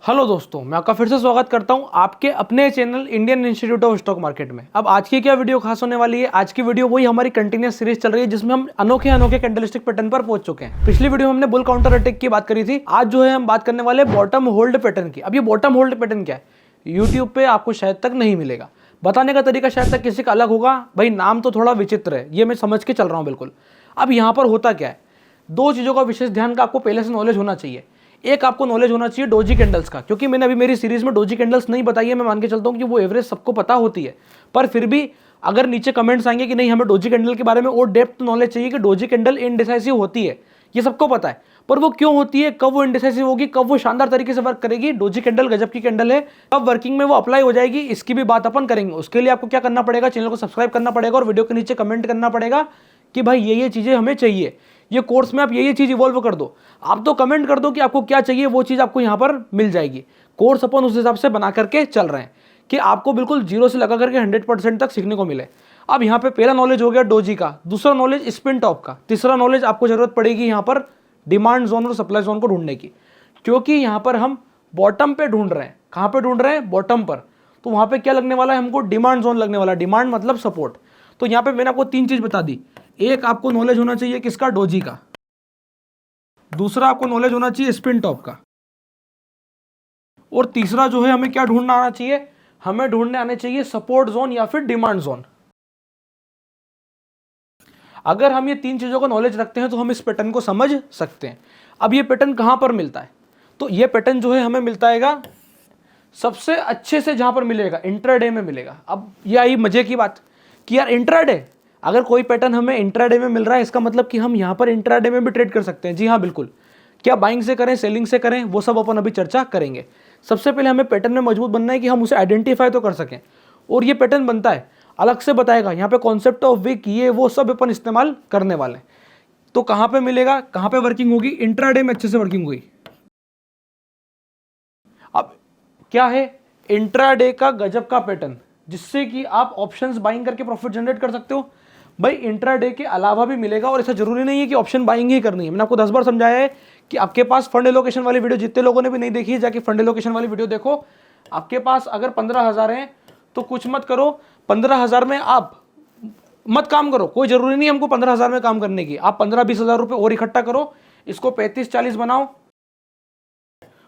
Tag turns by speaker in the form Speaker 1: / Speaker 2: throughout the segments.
Speaker 1: Hello दोस्तों, मैं आपका फिर से स्वागत करता हूं आपके अपने channel Indian institute of stock market में। अब आज की क्या वीडियो खास होने वाली है। आज की वीडियो वही हमारी कंटिन्यूस सीरीज चल रही है जिसमें हम अनोखे अनोखे कैंडलस्टिक पैटर्न पर पहुंच चुके हैं। पिछली वीडियो में हमने बुल काउंटर अटैक की बात करी थी। आज जो है हम बात करने वाले बॉटम होल्ड पैटर्न की। अब ये बॉटम होल्ड पैटर्न क्या है, यूट्यूब पे आपको शायद तक नहीं मिलेगा। बताने का तरीका शायद तक किसी का अलग होगा। भाई नाम तो थोड़ा विचित्र है, ये मैं समझ के चल रहा हूँ बिल्कुल। अब यहाँ पर होता क्या है, दो चीज़ों का विशेष ध्यान का आपको पहले से नॉलेज होना चाहिए। एक आपको नॉलेज होना चाहिए डोजी कैंडल्स का, क्योंकि मैंने अभी मेरी सीरीज में डोजी कैंडल्स नहीं बताई है। मैं मान के चलता हूँ कि वो एवरेज सबको पता होती है, पर फिर भी अगर नीचे कमेंट्स आएंगे कि नहीं हमें डोजी कैंडल के बारे में और डेप्थ नॉलेज चाहिए कि डोजी कैंडल इनडिसाइसिव होती है, ये सबको पता है, पर वो क्यों होती है, कब वो इनडिसाइसिव होगी, कब वो शानदार तरीके से वर्क करेगी। डोजी कैंडल गजब की कैंडल है, कब वर्किंग में वो अप्लाई हो जाएगी, इसकी भी बात अपन करेंगे। उसके लिए आपको क्या करना पड़ेगा, चैनल को सब्सक्राइब करना पड़ेगा और वीडियो के नीचे कमेंट करना पड़ेगा कि भाई ये चीजें हमें चाहिए, ये कोर्स में आप ये चीज इवॉल्व कर दो। आप तो कमेंट कर दो कि आपको क्या चाहिए, वो चीज आपको यहां पर मिल जाएगी। कोर्स अपन उस हिसाब से बना करके चल रहे हैं कि आपको बिल्कुल जीरो से लगा करके 100% तक सीखने को मिले। अब यहाँ पे पहला नॉलेज हो गया डोजी का, दूसरा नॉलेज स्पिन टॉप का, तीसरा नॉलेज आपको जरूरत पड़ेगी यहाँ पर डिमांड जोन और सप्लाई जोन को ढूंढने की, क्योंकि यहाँ पर हम बॉटम पे ढूंढ रहे हैं। कहाँ पे ढूंढ रहे हैं, बॉटम पर। तो वहां पे क्या लगने वाला है, हमको डिमांड जोन लगने वाला है। डिमांड मतलब सपोर्ट। तो यहाँ पे मैंने आपको तीन चीज बता दी। एक आपको नॉलेज होना चाहिए किसका, डोजी का। दूसरा आपको नॉलेज होना चाहिए स्पिन टॉप का। और तीसरा जो है हमें क्या ढूंढना आना चाहिए, हमें ढूंढने आने चाहिए सपोर्ट जोन या फिर डिमांड जोन। अगर हम ये तीन चीजों का नॉलेज रखते हैं तो हम इस पैटर्न को समझ सकते हैं। अब ये पैटर्न कहां पर मिलता है, तो ये पैटर्न जो है हमें मिलता है सबसे अच्छे से जहां पर मिलेगा, इंट्राडे में मिलेगा। अब ये आई मजे की बात कि यार इंट्राडे, अगर कोई पैटर्न हमें इंट्राडे में मिल रहा है इसका मतलब कि हम यहां पर इंट्राडे में भी ट्रेड कर सकते हैं। जी हाँ बिल्कुल। क्या बाइंग से करें, सेलिंग से करें, वो सब अपन अभी चर्चा करेंगे। सबसे पहले हमें पैटर्न में मजबूत बनना है कि हम उसे आइडेंटिफाई तो कर सकें। और ये पैटर्न बनता है, अलग से बताएगा यहाँ पे कॉन्सेप्ट ऑफ वीक, ये वो सब अपन इस्तेमाल करने वाले हैं। तो कहां पे मिलेगा, कहां पे वर्किंग होगी, इंट्राडे में अच्छे से वर्किंग होगी। अब क्या है, इंट्राडे का गजब का पैटर्न जिससे कि आप ऑप्शंस बाइंग करके प्रॉफिट जनरेट कर सकते हो। भाई इंट्राडे के अलावा भी मिलेगा, और ऐसा जरूरी नहीं है कि ऑप्शन बाइंग ही करनी है। मैंने आपको 10 बार समझाया है कि आपके पास फंड एलोकेशन वाली वीडियो, जितने लोगों ने भी नहीं देखी है जाके फंड एलोकेशन वाली वीडियो देखो। आपके पास अगर 15,000 है तो कुछ मत करो, 15,000 में आप मत काम करो। कोई जरूरी नहीं हमको 15,000 में काम करने की। आप 15-20 हजार रुपए और इकट्ठा करो, इसको 35-40 बनाओ,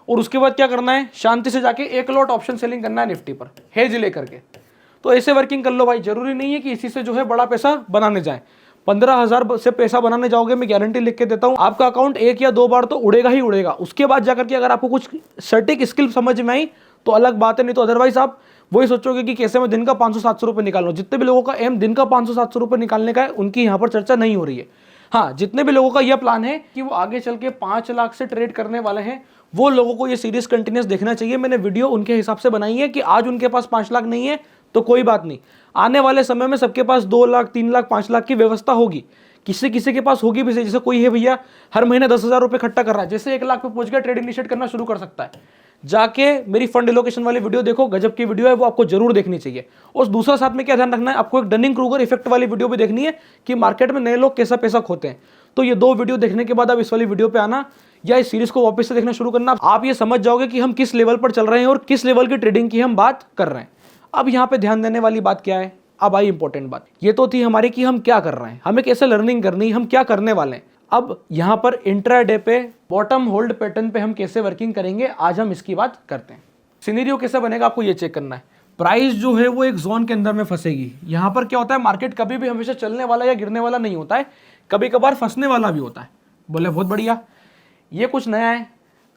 Speaker 1: और उसके बाद क्या करना है, शांति से जाके एक लॉट ऑप्शन सेलिंग करना है निफ्टी पर हेज लेकर के। तो ऐसे वर्किंग कर लो भाई। जरूरी नहीं है कि इसी से जो है बड़ा पैसा बनाने जाए। 15,000 से पैसा बनाने जाओगे, मैं गारंटी लिख के देता हूं, आपका अकाउंट एक या दो बार तो उड़ेगा ही उड़ेगा। उसके बाद जाकर के अगर आपको कुछ सटीक स्किल समझ में आई तो अलग बात है, नहीं तो अदरवाइज आप वही सोचोगे कि कैसे मैं दिन का 500-700 रुपए निकाल लूं। जितने भी लोगों का एम दिन का 500-700 रुपए निकालने का है, उनकी यहाँ पर चर्चा नहीं हो रही है। हाँ, जितने भी लोगों का यह प्लान है कि वो आगे चल के 5 लाख से ट्रेड करने वाले हैं, वो लोगों को ये सीरीज कंटिन्यूस देखना चाहिए। मैंने वीडियो उनके हिसाब से बनाई है कि आज उनके पास 5 लाख नहीं है तो कोई बात नहीं, आने वाले समय में सबके पास 2 लाख, 3 लाख, 5 लाख की व्यवस्था होगी। किसी किसी के पास होगी भी। जैसे कोई है भैया हर महीने 10,000 रुपए इकट्ठा कर रहा है, जैसे 1 लाख पे पहुंच गया, ट्रेड इनिशिएट करना शुरू कर सकता है। जाके मेरी फंड एलोकेशन वाली वीडियो देखो, गजब की वीडियो है, वो आपको जरूर देखनी चाहिए। और दूसरा साथ में क्या ध्यान रखना है, आपको एक डनिंग क्रूगर इफेक्ट वाली वीडियो भी देखनी है कि मार्केट में नए लोग कैसा पैसा खोते हैं। तो ये 2 वीडियो देखने के बाद आप इस वाली वीडियो पे आना या इस सीरीज को वापस से देखना शुरू करना। आप ये समझ जाओगे कि हम किस लेवल पर चल रहे हैं और किस लेवल की ट्रेडिंग की हम बात कर रहे हैं। अब यहाँ पे ध्यान देने वाली बात क्या है, अब आई इंपॉर्टेंट बात। ये तो थी हमारी कि हम क्या कर रहे हैं, हमें कैसे लर्निंग करनी है, हम क्या करने वाले हैं। अब यहाँ पर इंट्राडे पे बॉटम होल्ड पैटर्न पे हम कैसे वर्किंग करेंगे, आज हम इसकी बात करते हैं। सिनेरियो कैसे बनेगा आपको ये चेक करना है। प्राइस जो है वो एक जोन के अंदर में फंसेगी। यहाँ पर क्या होता है, मार्केट कभी भी हमेशा चलने वाला या गिरने वाला नहीं होता है, कभी कभार फंसने वाला भी होता है। बोले बहुत बढ़िया, ये कुछ नया है।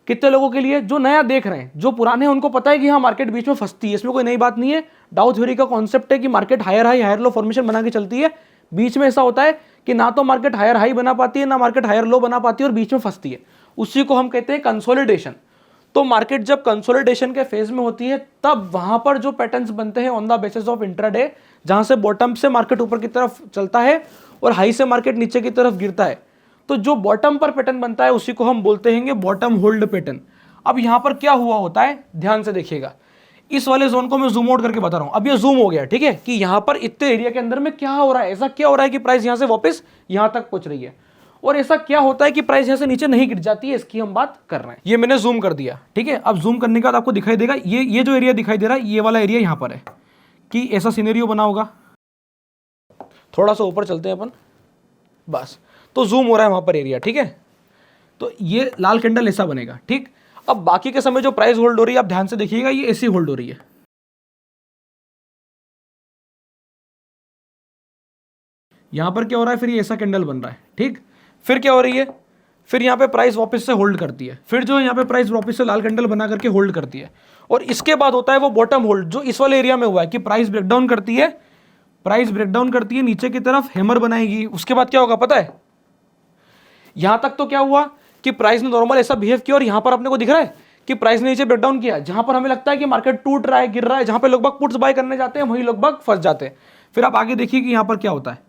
Speaker 1: कितने लोगों के लिए, जो नया देख रहे हैं, जो पुराने हैं उनको पता है कि हाँ मार्केट बीच में फंसती है, इसमें कोई नई बात नहीं है। डाउ थ्योरी का कॉन्सेप्ट है कि market higher high higher low formation बना के चलती है। बीच में ऐसा होता है कि ना तो मार्केट हायर हाई बना पाती है, ना मार्केट हायर लो बना पाती है, और बीच में फंसती है। उसी को हम कहते हैं कंसोलिडेशन। तो मार्केट जब कंसोलिडेशन के फेज में होती है तब वहां पर जो पैटर्न्स बनते हैं on the basis of intraday, जहां से बॉटम से मार्केट ऊपर की तरफ चलता है और हाई से मार्केट नीचे की तरफ गिरता है, तो जो बॉटम पर पैटर्न बनता है उसी को हम बोलते हैं बॉटम होल्ड पैटर्न। अब यहां पर क्या हुआ होता है, ध्यान से देखिएगा। इस वाले जोन को मैं जूम आउट करके बता रहा हूं। अब ये जूम हो गया, ठीक है, कि यहां पर इतने एरिया के अंदर में क्या हो रहा है, ऐसा क्या हो रहा है कि प्राइस यहां से वापस यहां तक पहुंच रही है। और ऐसा क्या होता है कि प्राइस यहाँ से नीचे नहीं गिर जाती है, इसकी हम बात कर रहे हैं। ये मैंने जूम कर दिया, ठीक है। अब जूम करने के बाद आपको दिखाई देगा ये जो एरिया दिखाई दे रहा है, ये वाला एरिया यहाँ पर है कि ऐसा सिनेरियो बना होगा। थोड़ा सा ऊपर चलते हैं अपन, बस, तो जूम हो रहा है वहां पर एरिया, ठीक है। तो ये लाल कैंडल ऐसा बनेगा, ठीक। अब बाकी के समय जो प्राइस होल्ड हो रही है, आप ध्यान से देखिएगा, ये ऐसी होल्ड हो रही है। यहां पर क्या हो रहा है, फिर ये ऐसा कैंडल बन रहा है, ठीक। फिर क्या हो रही है, फिर यहाँ पे प्राइस वापस से होल्ड करती है, फिर जो यहाँ पे प्राइस वापस से लाल कैंडल बना करके होल्ड करती है, और इसके बाद होता है वो बॉटम होल्ड, जो इस वाले एरिया में हुआ है कि प्राइस ब्रेकडाउन करती है, प्राइस ब्रेकडाउन करती है, नीचे की तरफ हैमर बनाएगी। उसके बाद क्या होगा पता है, यहां तक तो क्या हुआ कि प्राइस ने नॉर्मल ऐसा बिहेव किया, और यहां पर अपने को दिख रहा है कि प्राइस ने नीचे ब्रेकडाउन किया, जहां पर हमें लगता है कि मार्केट टूट रहा है, गिर रहा है, जहां पे लोग बाग पुट्स बाय करने जाते हैं, वहीं लोग बाग फंस जाते हैं। फिर आप आगे देखिए कि यहां पर क्या होता है,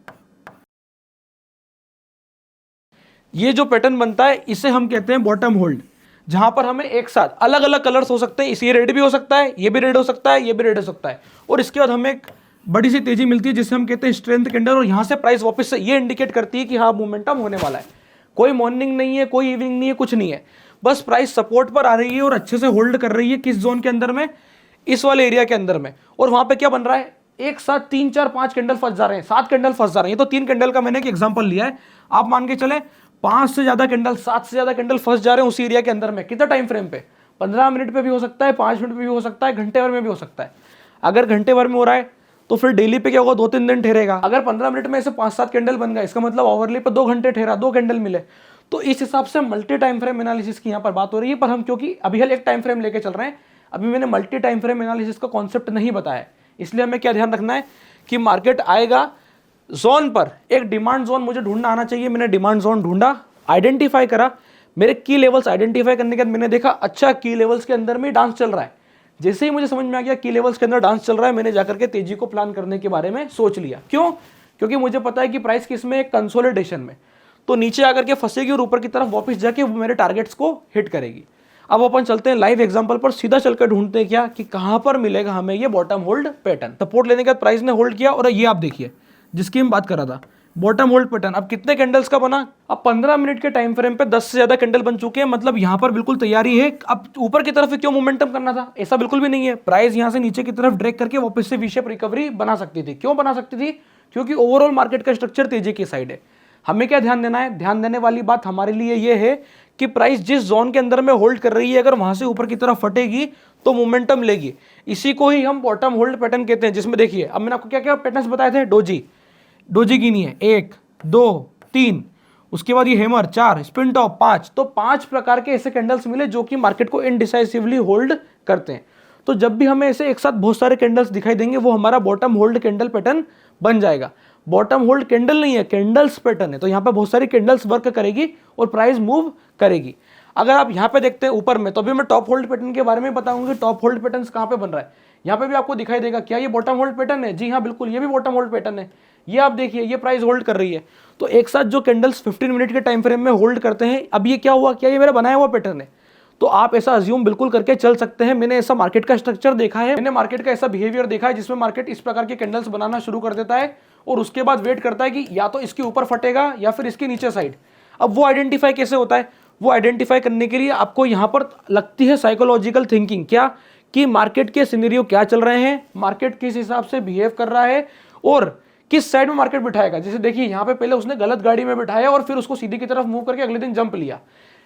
Speaker 1: ये जो पैटर्न बनता है इसे हम कहते हैं बॉटम होल्ड, जहां पर हमें एक साथ अलग अलग कलर्स हो सकते हैं, इसी रेड भी हो सकता है, ये भी रेड हो सकता है, ये भी रेड हो सकता है, और इसके बाद हमें एक बड़ी सी तेजी मिलती है जिसे हम कहते हैं स्ट्रेंथ कैंडल, और यहां से प्राइस वापस से ये इंडिकेट करती है कि हाँ मोमेंटम होने वाला है। कोई मॉर्निंग नहीं है, कोई इवनिंग नहीं है, कुछ नहीं है, बस प्राइस सपोर्ट पर आ रही है और अच्छे से होल्ड कर रही है। किस जोन के अंदर में, इस वाले एरिया के अंदर में। और वहां पे क्या बन रहा है, एक साथ 3 4 5 कैंडल फंस जा रहे हैं, 7 कैंडल फंस जा रहे हैं। तो 3 कैंडल का मैंने एक एग्जांपल लिया है, आप मान के चले 5 से ज्यादा कैंडल, 7 से ज्यादा कैंडल फंस जा रहे हैं उसी एरिया के अंदर में। कितना टाइम फ्रेम पे, 15 मिनट पे भी हो सकता है, 5 मिनट पे भी हो सकता है, घंटे भर में भी हो सकता है। अगर घंटे भर में हो रहा है तो फिर डेली पे क्या होगा, 2-3 दिन ठहरेगा। अगर 15 मिनट में ऐसे 5-7 कैंडल बन गए, इसका मतलब ओवरली पे 2 घंटे ठहरा, 2 कैंडल मिले। तो इस हिसाब से मल्टी टाइम फ्रेम एनालिसिस की यहाँ पर बात हो रही है, पर हम क्योंकि अभी हल एक टाइम फ्रेम लेके चल रहे हैं, अभी मैंने मल्टी टाइम फ्रेम एनालिसिस का कॉन्सेप्ट नहीं बताया, इसलिए हमें क्या ध्यान रखना है कि मार्केट आएगा जोन पर, एक डिमांड जोन मुझे ढूंढना आना चाहिए। मैंने डिमांड जोन ढूंढा, आइडेंटिफाई करा, मेरे की लेवल्स आइडेंटिफाई करने के बाद मैंने देखा अच्छा की लेवल्स के अंदर में डांस चल रहा है। जैसे ही मुझे समझ में आ गया की लेवल्स के अंदर डांस चल रहा है, मैंने जाकर के तेजी को प्लान करने के बारे में सोच लिया। क्यों, क्योंकि मुझे पता है कि प्राइस किसमें, एक कंसोलिडेशन में, तो नीचे आकर के फंसेगी और ऊपर की तरफ वापस जाके वो मेरे टारगेट्स को हिट करेगी। अब अपन चलते हैं लाइव एग्जांपल पर, सीधा चलकर ढूंढते हैं क्या कि कहां पर मिलेगा हमें ये बॉटम होल्ड पैटर्न। सपोर्ट लेने के बाद प्राइस ने होल्ड किया, और ये आप देखिए जिसकी हम बात कर रहा था, बॉटम होल्ड पैटर्न। अब कितने कैंडल्स का बना, अब 15 मिनट के टाइम फ्रेम पे 10 से ज्यादा कैंडल बन चुके हैं, मतलब यहां पर बिल्कुल तैयारी है। अब ऊपर की तरफ क्यों मोमेंटम करना था, ऐसा बिल्कुल भी नहीं है। प्राइस यहां से नीचे की तरफ ड्रैग करके वापस से वी शेप रिकवरी बना सकती थी। क्यों बना सकती थी, क्योंकि ओवरऑल मार्केट का स्ट्रक्चर तेजी की साइड है। हमें क्या ध्यान देना है, ध्यान देने वाली बात हमारे लिए ये है कि प्राइस जिस जोन के अंदर में होल्ड कर रही है, अगर वहां से ऊपर की तरफ फटेगी तो मोमेंटम लेगी। इसी को ही हम बॉटम होल्ड पैटर्न कहते हैं, जिसमें देखिए अब मैंने आपको क्या क्या पैटर्न्स बताए थे, डोजी गिनी है 1 2 3, उसके बाद ये हैमर 4, स्पिन टॉप 5। तो 5 प्रकार के ऐसे कैंडल्स मिले जो कि मार्केट को इनडिसाइसिवली होल्ड करते हैं। तो जब भी हमें ऐसे एक साथ बहुत सारे कैंडल्स दिखाई देंगे, वो हमारा बॉटम होल्ड कैंडल पैटर्न बन जाएगा। बॉटम होल्ड कैंडल नहीं है, कैंडल्स पैटर्न है। तो यहाँ पे बहुत सारी कैंडल्स वर्क करेगी और प्राइस मूव करेगी। अगर आप यहाँ पे देखते हैं ऊपर में, तो अभी मैं टॉप होल्ड पैटर्न के बारे में बताऊंगी। टॉप होल्ड पैटर्न कहाँ पे बन रहा है, यहाँ पे भी आपको दिखाई देगा। क्या ये बॉटम होल्ड पैटर्न है? जी हाँ बिल्कुल, ये भी बॉटम होल्ड पैटर्न है। ये आप देखिए, ये प्राइस होल्ड कर रही है। तो एक साथ जो कैंडल्स 15 मिनट के टाइम फ्रेम में होल्ड करते हैं, अब ये क्या हुआ, क्या ये मेरा बनाया हुआ पैटर्न है? तो आप ऐसा अज्यूम बिल्कुल करके चल सकते हैं। मैंने ऐसा मार्केट का स्ट्रक्चर देखा है, मैंने मार्केट का ऐसा बिहेवियर देखा है जिसमें मार्केट इस प्रकार के कैंडल्स बनाना शुरू कर देता है और उसके बाद वेट करता है कि या तो इसके ऊपर फटेगा या फिर इसके नीचे साइड। अब वो आइडेंटिफाई कैसे होता है, वो आइडेंटिफाई करने के लिए आपको यहां पर लगती है साइकोलॉजिकल थिंकिंग। क्या कि मार्केट के सिनेरियो क्या चल रहे हैं, मार्केट किस हिसाब से बिहेव कर रहा है और किस साइड में मार्केट बिठाएगा। जैसे देखिए यहाँ पे पहले उसने गलत गाड़ी में बिठाया और फिर उसको सीधी की तरफ मूव करके अगले दिन जंप लिया।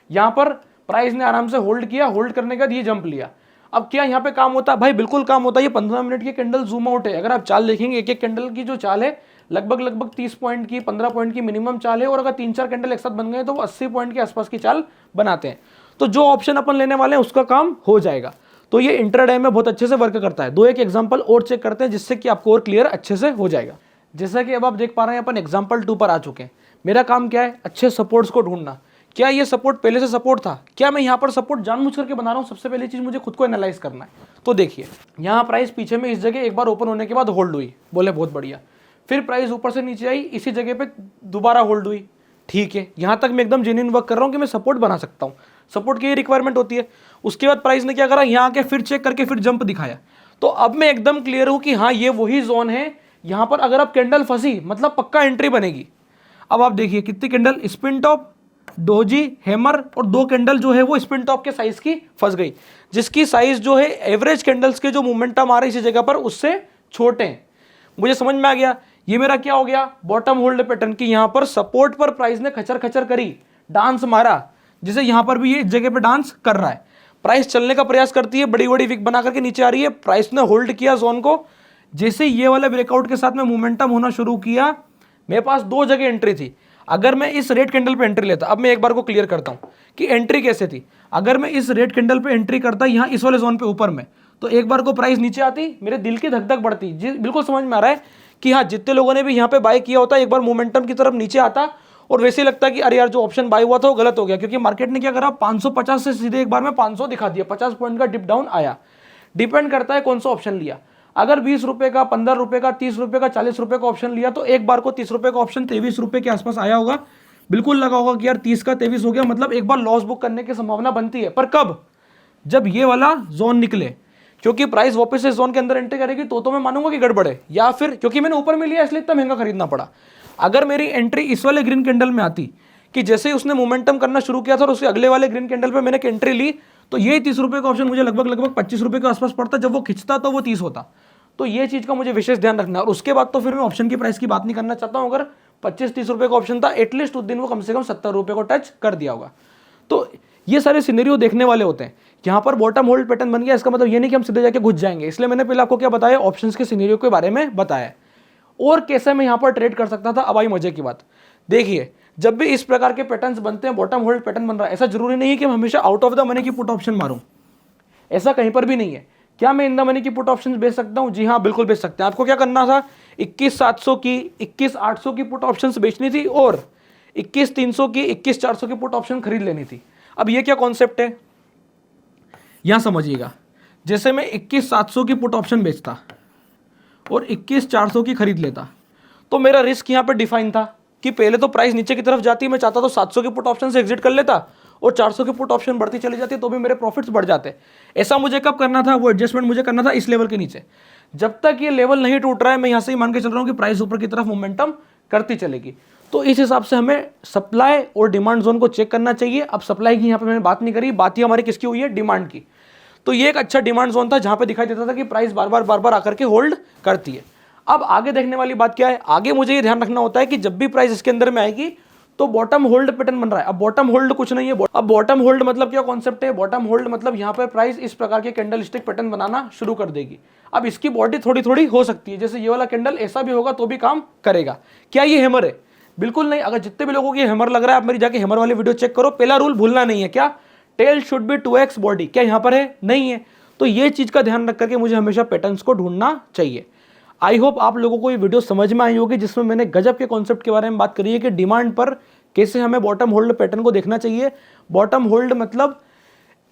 Speaker 1: यहाँ पर प्राइस ने आराम से होल्ड किया, होल्ड करने के बाद ये जंप लिया। अब क्या यहाँ पे काम होता है? भाई बिल्कुल काम होता है। ये 15 मिनट की कैंडल जूम आउट है। अगर आप चाल देखेंगे, एक एक कैंडल की जो चाल है लगभग 30 पॉइंट की, 15 पॉइंट की मिनिमम चाल है। और अगर 3-4 कैंडल एक साथ बन गए तो वो 80 पॉइंट के आसपास की चाल बनाते हैं। तो जो ऑप्शन अपन लेने वाले हैं उसका काम हो जाएगा। तो ये इंट्राडे में बहुत अच्छे से वर्क करता है। दो एक एग्जांपल और चेक करते हैं जिससे कि आपको और क्लियर अच्छे से हो जाएगा। जैसा कि अब आप देख पा रहे हैं अपन एग्जांपल 2 पर आ चुके हैं। मेरा काम क्या है? अच्छे सपोर्ट्स को ढूंढना। क्या ये सपोर्ट पहले से सपोर्ट था? क्या मैं यहाँ पर सपोर्ट जानबूझ करके बना रहा हूँ? सबसे पहली चीज मुझे खुद को एनालाइज करना है। तो देखिए यहाँ प्राइस पीछे में इस जगह एक बार ओपन होने के बाद होल्ड हुई, बोले बहुत बढ़िया। फिर प्राइस ऊपर से नीचे आई, इसी जगह पे दोबारा होल्ड हुई, ठीक है। यहाँ तक मैं एकदम जेन्युइन वर्क कर रहा हूँ कि मैं सपोर्ट बना सकता हूँ। सपोर्ट की रिक्वायरमेंट होती है। उसके बाद प्राइस ने क्या करा, यहाँ आके फिर चेक करके फिर जंप दिखाया। तो अब मैं एकदम क्लियर हूँ कि हाँ ये वही जोन है। यहाँ पर अगर अब कैंडल फंसी मतलब पक्का एंट्री बनेगी। अब आप देखिए कितनी candle, spin top, doji, hammer और 2 कैंडल जो है वो स्पिन टॉप के साइज की फंस गई, जिसकी साइज जो है एवरेज कैंडल्स के जो मोमेंटम आ रहे इसी जगह पर उससे छोटे हैं। मुझे समझ में आ गया। ये मेरा क्या हो गया, बॉटम होल्ड पैटर्न की यहां पर सपोर्ट पर प्राइस ने खचर खचर करी, डांस मारा, जिसे यहां पर भी ये इस जगह पे डांस कर रहा है। प्राइस चलने का प्रयास करती है, बड़ी बड़ी विक बना करके नीचे आ रही है, प्राइस ने होल्ड किया जोन को। जैसे ये वाले ब्रेकआउट के साथ में मोमेंटम होना शुरू किया, मेरे पास 2 जगह एंट्री थी। अगर मैं इस रेड कैंडल पे एंट्री लेता, अब मैं एक बार को क्लियर करता हूं कि एंट्री कैसे थी। अगर मैं इस रेड कैंडल पे एंट्री करता यहां इस वाले जोन पे ऊपर में, तो एक बार को प्राइस नीचे आती, मेरे दिल की धक धक बढ़ती। जी बिल्कुल समझ में आ रहा है कि हाँ, जितने लोगों ने भी यहाँ पे बाय किया होता, एक बार मोमेंटम की तरफ नीचे आता और वैसे ही लगता कि अरे यार जो ऑप्शन बाय हुआ था वो गलत हो गया, क्योंकि मार्केट ने क्या करा, 550 से सीधे एक बार में 500 दिखा दिया, 50 पॉइंट का डिप डाउन आया। डिपेंड करता है कौन सा ऑप्शन लिया। अगर 20 रुपए का, 15 रुपए का, 30 रुपए का, 40 रुपए का ऑप्शन लिया तो एक बार को 30 रुपए का ऑप्शन 23 रुपए के आसपास आया होगा। बिल्कुल लगा होगा कि यार 30 का 23 हो गया, मतलब एक बार लॉस बुक करने की संभावना बनती है। पर कब, जब ये वाला जोन निकले, क्योंकि प्राइस वापस इस जोन के अंदर एंट्री करेगी तो मैं मानूंगा कि गड़बड़ है, या फिर क्योंकि मैंने ऊपर में लिया इसलिए इतना महंगा खरीदना पड़ा। अगर मेरी एंट्री इस वाले ग्रीन कैंडल में आती कि जैसे ही उसने मोमेंटम करना शुरू किया था और उसके अगले वाले ग्रीन कैंडल पे मैंने एंट्री ली, तो ये 30 रुपए का ऑप्शन मुझे लगभग 25 रुपए के आसपास पड़ता। जब वो खिंचता तो वो 30 होता। तो ये चीज का मुझे विशेष ध्यान रखना है। और उसके बाद तो फिर मैं ऑप्शन की प्राइस की बात नहीं करना चाहता हूं। अगर 25-30 रुपए का ऑप्शन था, एटलीस्ट उस दिन वो कम से कम 70 रुपए को टच कर दिया होगा। तो ये सारे सिनेरियो देखने वाले होते हैं। यहाँ पर बॉटम होल्ड पैटर्न बन गया, इसका मतलब ये नहीं कि हम सीधे जाके घुस जाएंगे। इसलिए मैंने पहले आपको क्या बताया, ऑप्शंस के सिनेरियो के बारे में बताया और कैसे मैं यहाँ पर ट्रेड कर सकता था। अब आई मजे की बात, देखिए जब भी इस प्रकार के पैटर्न्स बनते हैं, बॉटम होल्ड पैटर्न बन रहा है, ऐसा जरूरी नहीं है कि मैं हमेशा आउट ऑफ द मनी की पुट ऑप्शन मारूं, ऐसा कहीं पर भी नहीं है। क्या मैं इन द मनी की पुट ऑप्शन बेच सकता हूं? जी हाँ, बिल्कुल बेच सकते हैं। आपको क्या करना था, 21,700 की, 21,800 की पुट ऑप्शन बेचनी थी और 21,300 की, 21,400 की पुट ऑप्शन खरीद लेनी थी। अब ये क्या कॉन्सेप्ट है, यहां समझिएगा। जैसे मैं 21,700 की पुट ऑप्शन बेचता और 21,400 की खरीद लेता, तो मेरा रिस्क यहां पे डिफाइन था कि पहले तो प्राइस नीचे की तरफ जाती, मैं चाहता तो 700 की पुट ऑप्शन से एग्जिट कर लेता और 400 की पुट ऑप्शन बढ़ती चली जाती तो भी मेरे प्रॉफिट्स बढ़ जाते। ऐसा मुझे कब करना था, वो एडजस्टमेंट मुझे करना था इस लेवल के नीचे। जब तक ये लेवल नहीं टूट रहा है, मैं यहां से ही मान के चल रहा हूं कि प्राइस ऊपर की तरफ मोमेंटम करती चलेगी। तो इस हिसाब से हमें सप्लाई और डिमांड जोन को चेक करना चाहिए। अब सप्लाई की यहां पर मैंने बात नहीं करी, बात ही हमारी किसकी हुई है, डिमांड की। तो ये एक अच्छा डिमांड जोन था जहां पे दिखाई देता था कि प्राइस बार बार आकर के होल्ड करती है। अब आगे देखने वाली बात क्या है, आगे मुझे ये ध्यान रखना होता है कि जब भी प्राइस इसके अंदर में आएगी तो बॉटम होल्ड पैटर्न बन रहा है। अब बॉटम होल्ड कुछ नहीं है। अब बॉटम होल्ड मतलब क्या कॉन्सेप्ट है, बॉटम होल्ड मतलब यहां पर प्राइस इस प्रकार के कैंडल स्टिक पैटर्न बनाना शुरू कर देगी। अब इसकी बॉडी थोड़ी थोड़ी हो सकती है, जैसे ये वाला कैंडल ऐसा भी होगा तो भी काम करेगा। क्या ये हैमर है? बिल्कुल नहीं। अगर जितने भी लोगों को ये हैमर लग रहा है, आप मेरी जाके हैमर वाली वीडियो चेक करो। पहला रूल भूलना नहीं है, क्या, tell should be 2x body. क्या यहां पर है? नहीं है। तो ये चीज का ध्यान रख करके मुझे हमेशा पैटर्न्स को ढूंढना चाहिए। आई होप आप लोगों को ये वीडियो समझ में आई होगी, जिसमें मैंने गजब के कॉन्सेप्ट के बारे में बात करी है कि डिमांड पर कैसे हमें बॉटम होल्ड पैटर्न को देखना चाहिए। बॉटम होल्ड मतलब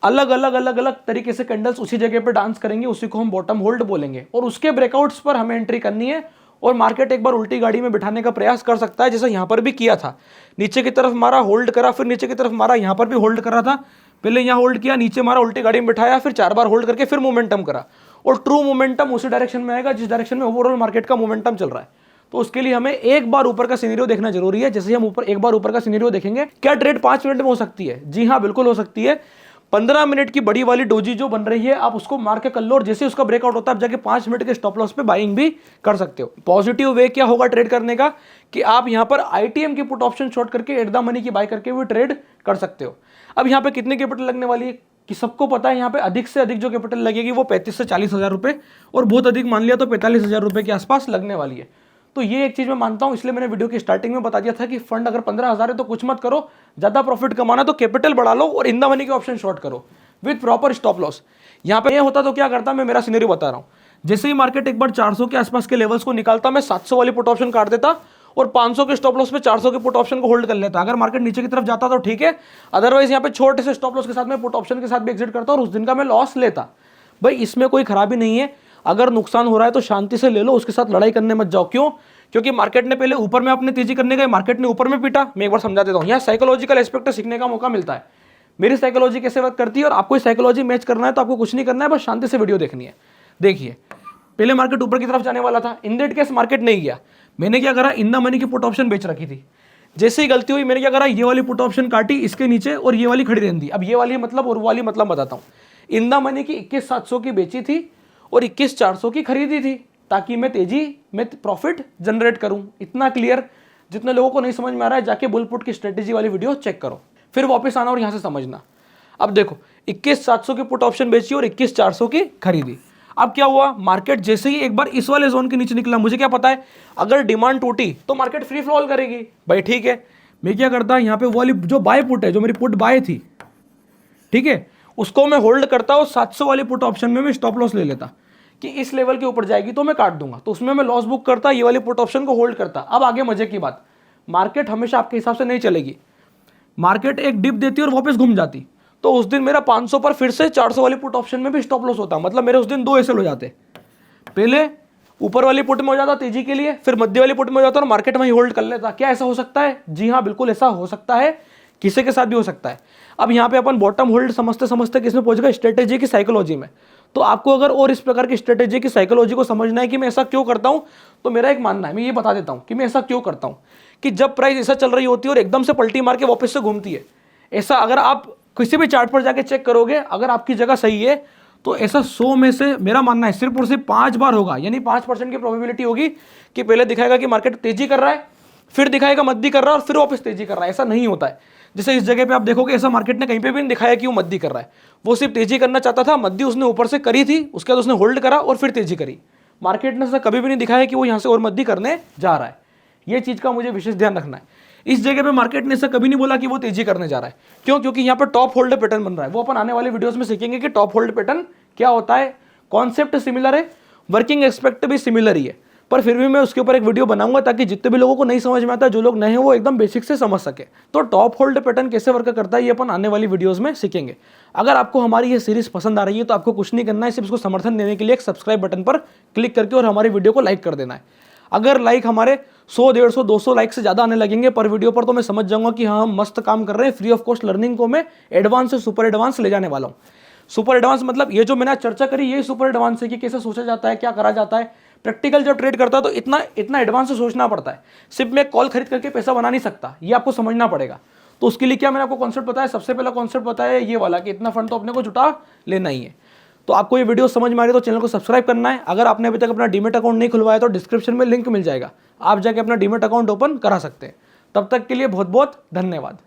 Speaker 1: अलग अलग तरीके से कैंडल्स उसी जगह पर डांस करेंगे, उसी को हम बॉटम होल्ड बोलेंगे। और उसके ब्रेकआउट्स पर हमें एंट्री करनी है और मार्केट एक बार उल्टी गाड़ी में बिठाने का प्रयास कर सकता है, जैसे यहां पर भी किया था। नीचे की तरफ मारा, होल्ड करा, फिर नीचे की तरफ मारा, यहां पर भी होल्ड कर रहा था। पहले यहां होल्ड किया, नीचे मारा, उल्टी गाड़ी में बिठाया, फिर 4 बार होल्ड करके फिर मोमेंटम करा। और ट्रू मोमेंटम उसी डायरेक्शन में आएगा जिस डायरेक्शन में ओवरऑल मार्केट का मोमेंटम चल रहा है। तो उसके लिए हमें एक बार ऊपर का सिनेरियो देखना जरूरी है। जैसे हम ऊपर एक बार ऊपर का सिनेरियो देखेंगे, क्या ट्रेड 5 मिनट में हो सकती है? जी हाँ, बिल्कुल हो सकती है। 15 मिनट की बड़ी वाली डोजी जो बन रही है, आप उसको मार के कर लो और जैसे उसका ब्रेकआउट होता है आप जाके 5 मिनट के स्टॉप लॉस पे बाइंग भी कर सकते हो। पॉजिटिव वे क्या होगा ट्रेड करने का कि आप यहां पर आईटीएम की पुट ऑप्शन शॉर्ट करके एट द मनी की बाय करके भी ट्रेड कर सकते हो। अब यहां पे कितने कैपिटल लगने वाली है कि सबको पता है, यहां पे अधिक से अधिक जो कैपिटल लगेगी वो 35 से 40 हजार रुपए, और बहुत अधिक मान लिया तो 45 हजार रुपए के आसपास लगने वाली है। तो ये एक चीज मैं मानता हूं, इसलिए मैंने वीडियो की स्टार्टिंग में बता दिया था कि फंड अगर 15,000 है तो कुछ मत करो, ज्यादा प्रॉफिट कमाना तो कैपिटल बढ़ा लो और इन द मनी के ऑप्शन शॉर्ट करो विद प्रॉपर स्टॉप लॉस। यहां पे ये होता तो क्या करता, मैं मेरा सिनेरियो बता रहा हूं। जैसे ही मार्केट एक बार 400 के आसपास के लेवल्स को निकालता, मैं 700 वाली पुट ऑप्शन काट देता और 500 के स्टॉप लॉस पे 400 के पुट ऑप्शन को होल्ड कर लेता। अगर मार्केट नीचे की तरफ जाता तो ठीक है, अदरवाइज यहाँ पे छोटे से स्टॉप लॉस के साथ में पुट ऑप्शन के साथ भी एग्जिट करता और उस दिन का मैं लॉस लेता। भाई इसमें कोई खराबी नहीं है। अगर नुकसान हो रहा है तो शांति से ले लो, उसके साथ लड़ाई करने मत जाओ। क्यों? क्योंकि मार्केट ने पहले ऊपर में अपने तेजी करने गए, मार्केट ने ऊपर में पीटा। मैं एक बार समझा देता हूँ, यहाँ साइकोलॉजिकल एस्पेक्ट सीखने का मौका मिलता है। मेरी साइकोलॉजी कैसे वर्क करती है और आपको साइकोलॉजी मैच करना है तो आपको कुछ नहीं करना है, बस शांति से वीडियो देखनी है। देखिए पहले मार्केट ऊपर की तरफ जाने वाला था, इन दैट केस मार्केट नहीं गया। मैंने क्या करा, इन द मनी की पुट ऑप्शन बेच रखी थी। जैसे ही गलती हुई, मैंने क्या करा, ये वाली पुट ऑप्शन काटी इसके नीचे और ये वाली खड़ी रहने दी। अब ये वाली मतलब और वाली मतलब बताता हूँ। इन द मनी की 21,700 की बेची थी और 21,400 की खरीदी थी, ताकि मैं तेजी में प्रॉफिट जनरेट करूं। इतना क्लियर? जितने लोगों को नहीं समझ में आ रहा है जाके बुल पुट की स्ट्रेटेजी वाली वीडियो चेक करो, फिर वापस आना और यहां से समझना। अब देखो 21,700 की पुट ऑप्शन बेची और 21,400 की खरीदी। अब क्या हुआ, मार्केट जैसे ही एक बार इस वाले जोन के नीचे निकला, मुझे क्या पता है अगर डिमांड टूटी तो मार्केट फ्री फॉल करेगी भाई, ठीक है। मैं क्या करता, यहाँ पे वाली जो बाय पुट है, जो मेरी पुट बाय थी, ठीक है, उसको मैं होल्ड करता और 700 वाली पुट ऑप्शन में मैं स्टॉप लॉस ले लेता कि इस लेवल के ऊपर जाएगी तो मैं काट दूंगा, तो उसमें मैं लॉस बुक करता, ये वाली पुट ऑप्शन को होल्ड करता। अब आगे मजे की बात, मार्केट हमेशा आपके हिसाब से नहीं चलेगी, मार्केट एक डिप देती और वापस घूम जाती, तो उस दिन मेरा 500 पर फिर से 400 वाली पुट ऑप्शन में भी स्टॉप लॉस होता। मतलब मेरे उस दिन दो ऐसे हो जाते, पहले ऊपर वाली पुट में हो जाता तेजी के लिए, फिर मध्य वाली पुट में हो जाता और मार्केट वहीं होल्ड कर लेता। क्या ऐसा हो सकता है? जी हाँ, बिल्कुल ऐसा हो सकता है, किसी के साथ भी हो सकता है। अब यहाँ पे अपन बॉटम होल्ड समझते समझते किसमें पहुंच गए, स्ट्रेटेजी की साइकोलॉजी में। तो आपको अगर और इस प्रकार की स्ट्रेटेजी की साइकोलॉजी को समझना है कि मैं ऐसा क्यों करता हूं, तो मेरा एक मानना है, मैं ये बता देता हूं कि मैं ऐसा क्यों करता हूं, कि जब प्राइस ऐसा चल रही होती है और एकदम से पलटी मार के वापस से घूमती है, ऐसा अगर आप किसी भी चार्ट पर जाके चेक करोगे, अगर आपकी जगह सही है तो ऐसा 100 में से मेरा मानना है सिर्फ और सिर्फ 5 बार होगा, यानी 5% की प्रोबेबिलिटी होगी कि पहले दिखाएगा कि मार्केट तेजी कर रहा है, फिर दिखाएगा मद्दी कर रहा है और फिर वापस तेजी कर रहा है। ऐसा नहीं होता है। जैसे इस जगह पे आप देखोगे, ऐसा मार्केट ने कहीं पे भी नहीं दिखाया कि वो मद्दी कर रहा है, वो सिर्फ तेजी करना चाहता था, मद्दी उसने ऊपर से करी थी, उसके बाद उसने होल्ड करा और फिर तेजी करी। मार्केट ने ऐसा कभी भी नहीं दिखाया कि वो यहाँ से और मद्दी करने जा रहा है। ये चीज का मुझे विशेष ध्यान रखना है। इस जगह पे मार्केट ने ऐसा कभी नहीं बोला कि वो तेजी करने जा रहा है। क्यों? क्योंकि यहाँ पे टॉप होल्ड पैटर्न बन रहा है। वो अपन आने वाले वीडियोस में सीखेंगे कि टॉप होल्ड पैटर्न क्या होता है। कॉन्सेप्ट सिमिलर है, वर्किंग एस्पेक्ट भी सिमिलर ही है, पर फिर भी मैं उसके ऊपर एक वीडियो बनाऊंगा ताकि जितने भी लोगों को नहीं समझ में आता, जो लोग नए हैं वो एकदम बेसिक से समझ सके। तो टॉप होल्ड पैटर्न कैसे वर्क करता है ये अपन आने वाली वीडियोस में सीखेंगे। अगर आपको हमारी ये सीरीज पसंद आ रही है तो आपको कुछ नहीं करना है, सिर्फ इसको समर्थन देने के लिए एक सब्सक्राइब बटन पर क्लिक करके और हमारी वीडियो को लाइक कर देना है। अगर लाइक हमारे 100, 150, 200 लाइक से ज्यादा आने लगेंगे पर वीडियो पर, तो मैं समझ जाऊंगा कि हाँ हम मस्त काम कर रहे हैं। फ्री ऑफ कॉस्ट लर्निंग को मैं एडवांस से सुपर एडवांस ले जाने वाला हूँ। सुपर एडवांस मतलब ये जो मैंने चर्चा करी, ये सुपर एडवांस है कि कैसे सोचा जाता है, क्या करा जाता है। प्रैक्टिकल जब ट्रेड करता है तो इतना एडवांस से सोचना पड़ता है। सिर्फ मैं कॉल खरीद करके पैसा बना नहीं सकता, ये आपको समझना पड़ेगा। तो उसके लिए क्या मैंने आपको कॉन्सेप्ट बताया, सबसे पहला कॉन्सेप्ट बताया ये वाला कि इतना फंड तो अपने को जुटा लेना ही है। तो आपको ये वीडियो समझ में आ रही है तो चैनल को सब्सक्राइब करना है। अगर आपने अभी तक अपना डीमेट अकाउंट नहीं खुलवाया तो डिस्क्रिप्शन में लिंक मिल जाएगा, आप जाके अपना डीमेट अकाउंट ओपन करा सकते हैं। तब तक के लिए बहुत बहुत धन्यवाद।